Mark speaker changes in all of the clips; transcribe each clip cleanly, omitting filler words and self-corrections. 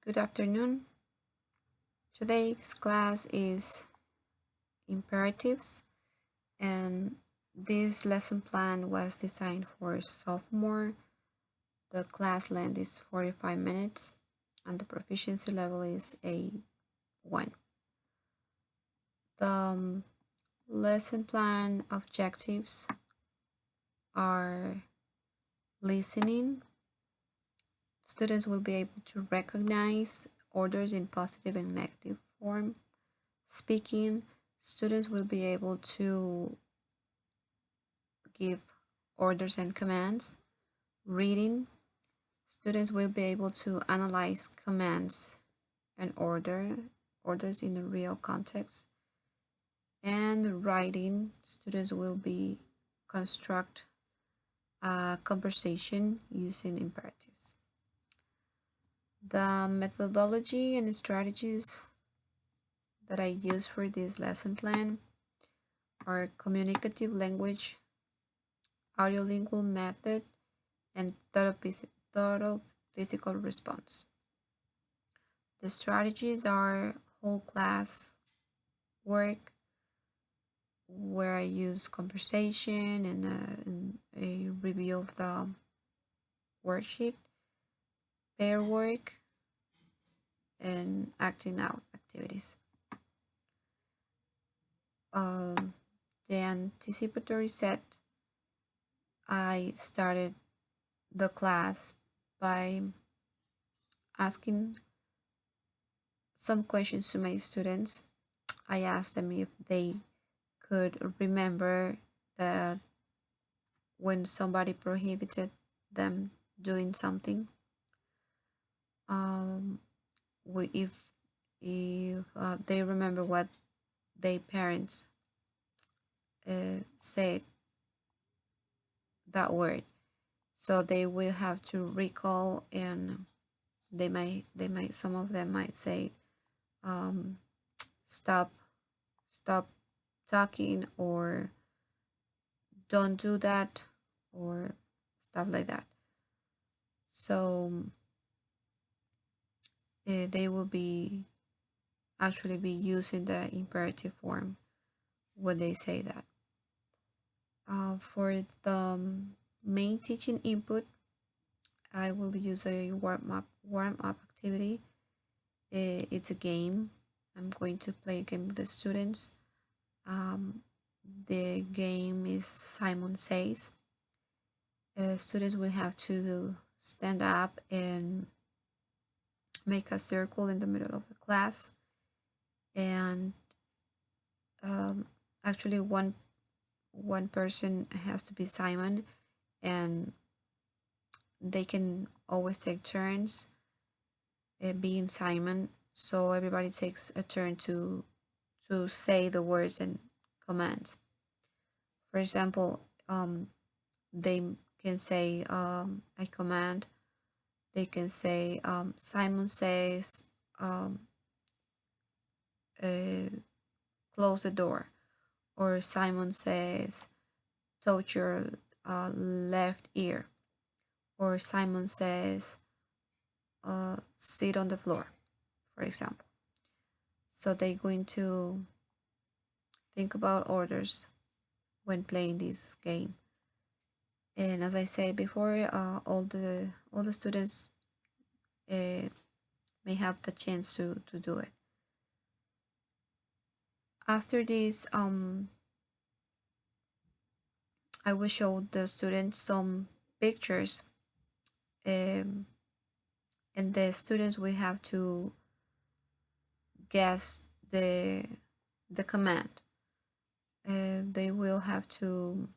Speaker 1: Good afternoon. Today's class is imperatives, and this lesson plan was designed for sophomore. The class length is 45 minutes, and the proficiency level is A1. The lesson plan objectives are listening. Students will be able to recognize orders in positive and negative form. Speaking, students will be able to give orders and commands. Reading, students will be able to analyze commands and orders in a real context. And writing, students will be construct a conversation using imperatives. The methodology and strategies that I use for this lesson plan are communicative language, audiolingual method, and total physical response. The strategies are whole class work, where I use conversation and a review of the worksheet, pair work, and acting out activities. The anticipatory set, I started the class by asking some questions to my students. I asked them if they could remember that when somebody prohibited them doing something. Um, if they remember what their parents said that word, so they will have to recall, and they might some of them might say, um, stop stop talking, or don't do that, or stuff like that. So they will be actually be using the imperative form when they say that. For the main teaching input, I will use a warm up activity. It's a game. I'm going to play a game with the students. The game is Simon Says. Students will have to stand up and make a circle in the middle of the class, and um, actually one person has to be Simon, and they can always take turns being Simon. So everybody takes a turn to say the words and commands. For example, they can say a command. They can say, Simon says, um, uh, close the door, or Simon says, touch your left ear, or Simon says, sit on the floor, for example. So they're going to think about orders when playing this game. And as I said before, all the students uh, may have the chance to do it. After this, I will show the students some pictures, um, and the students will have to guess the command. They will have to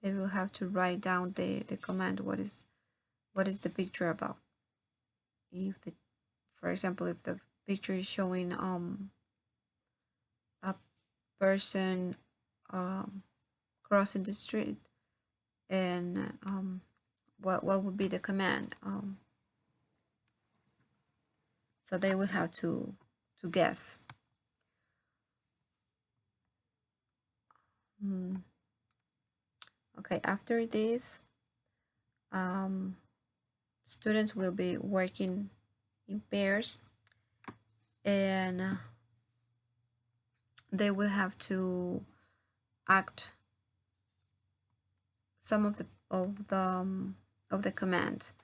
Speaker 1: write down the command. What is the picture about? If the For example, if the picture is showing a person um crossing the street, and what would be the command? So they will have to guess. Mm. Okay, after this, um, students will be working in pairs, and they will have to act some of the commands.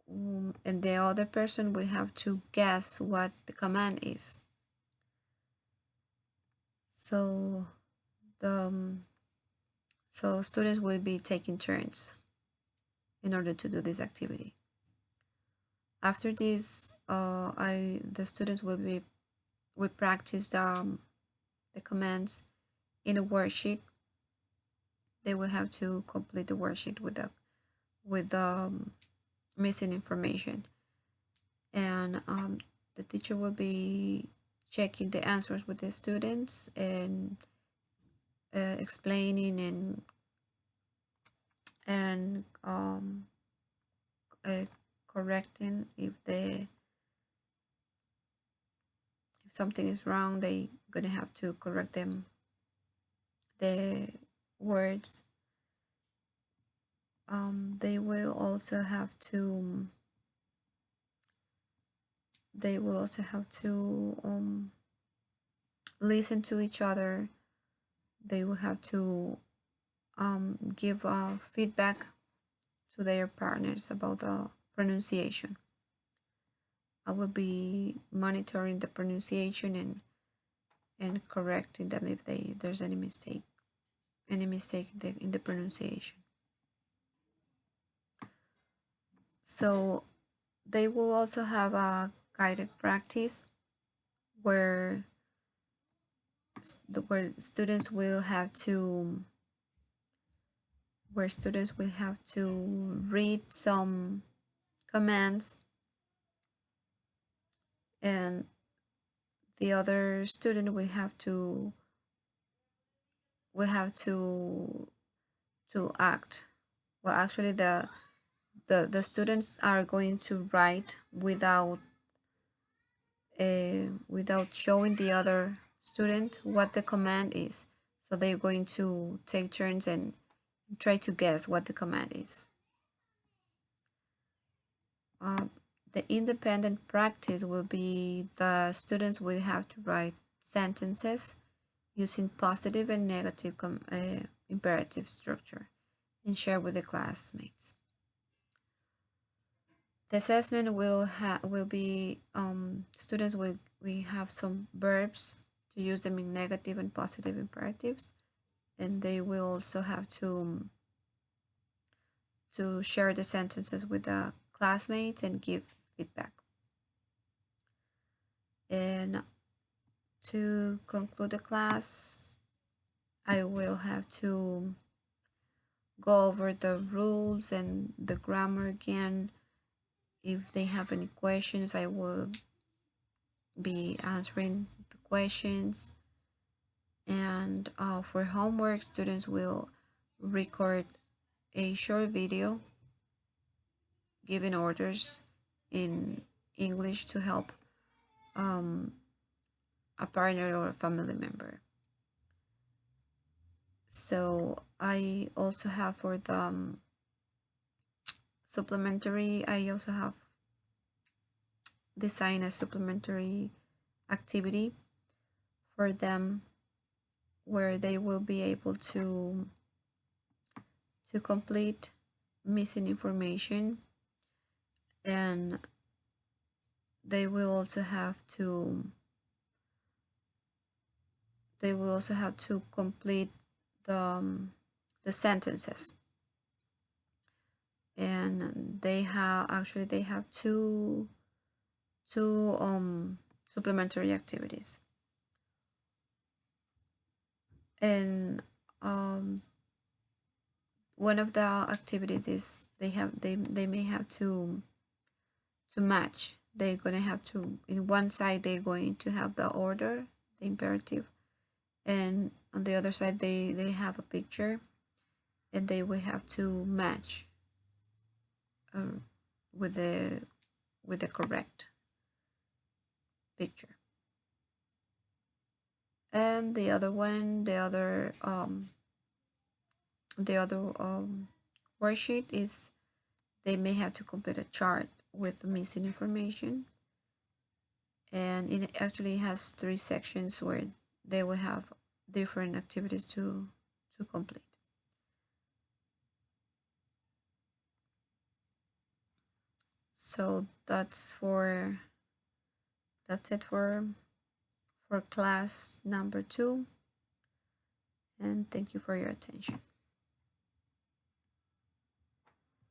Speaker 1: And the other person will have to guess what the command is. So the so students will be taking turns in order to do this activity. After this, the students will practice the commands in a worksheet. They will have to complete the worksheet with the missing information, and the teacher will be checking the answers with the students and explaining and uh, correcting if something is wrong. They gonna have to correct them the words. They will also have to listen to each other. They will have to give feedback to their partners about the pronunciation. I will be monitoring the pronunciation and correcting them if there's any mistake in the pronunciation. So they will also have a guided practice where where students will have to read some commands, and the other student will have to act. Well, actually, the students are going to write without showing the other student what the command is. So they're going to take turns and try to guess what the command is. Uh, the independent practice will be the students will have to write sentences using positive and negative imperative structure and share with the classmates. The assessment will be students will we have some verbs to use them in negative and positive imperatives, and they will also have to share the sentences with the classmates and give feedback. And to conclude the class, I will have to go over the rules and the grammar again. If they have any questions, I will be answering the questions. And for homework, students will record a short video giving orders in English to help um, a partner or a family member. So I also have for the supplementary, I also have designed a supplementary activity for them where they will be able to complete missing information, and they will also have to complete the sentences, and they have two supplementary activities, and one of the activities is they may have to match. They're gonna have to, in one side they're going to have the order, the imperative, and on the other side they have a picture, and they will have to match uh, with the correct picture. And the other worksheet is they may have to complete a chart with missing information, and it actually has 3 sections where they will have different activities to complete. So that's it for class number 2, and thank you for your attention.